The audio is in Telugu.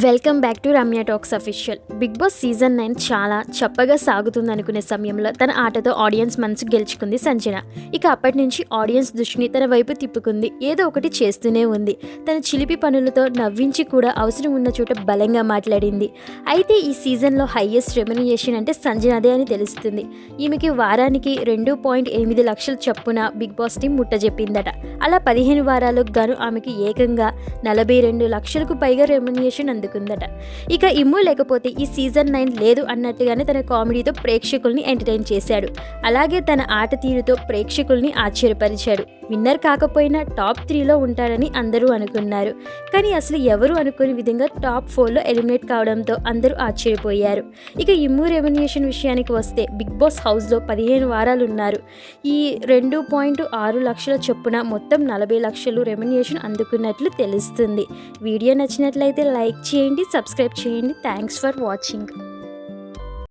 Welcome back to Ramya talks official. Bigg Boss season 9 చాలా చప్పగా సాగుతుంది అనుకునే సమయంలో తన ఆటతో ఆడియన్స్ మనసు గెలుచుకుంది సంజన. ఇక అప్పటి నుంచి ఆడియన్స్ దృష్టిని తన వైపు తిప్పుకుంది. ఏదో ఒకటి చేస్తూనే ఉంది. తన చిలిపి పనులతో నవ్వించి కూడా అవసరం ఉన్న చోట బలంగా మాట్లాడింది. అయితే ఈ సీజన్లో హైయెస్ట్ రెమ్యునరేషన్ అంటే సంజనదే అని తెలుస్తుంది. ఈమెకి వారానికి 2.8 లక్షల చొప్పున బిగ్ బాస్ టీం ముట్టజెప్పిందట. అలా 15 వారాలకు గాను ఆమెకి ఏకంగా 42 లక్షలకు పైగా రెమ్యునరేషన్ అందుకుందట. ఇక ఇమ్ము లేకపోతే ఈ సీజన్ 9 లేదు అన్నట్టుగానే తన కామెడీతో ప్రేక్షకుల్ని ఎంటర్టైన్ చేశాడు. అలాగే తన ఆట తీరుతో ప్రేక్షకుల్ని ఆశ్చర్యపరిచాడు. విన్నర్ కాకపోయినా టాప్ 3లో ఉంటాడని అందరూ అనుకున్నారు. కానీ అసలు ఎవరు అనుకునే విధంగా టాప్ 4లో ఎలిమినేట్ కావడంతో అందరూ ఆశ్చర్యపోయారు. ఇక ఇమ్ము రెమ్యునరేషన్ విషయానికి వస్తే బిగ్ బాస్ హౌస్లో 15 వారాలు ఉన్నారు. ఈ 2.6 లక్షల చొప్పున మొత్తం 40 లక్షలు రెమ్యునరేషన్ అందుకున్నట్లు తెలుస్తుంది. వీడియో నచ్చినట్లయితే లైక్ చేయండి, సబ్స్క్రైబ్ చేయండి. Thanks for watching.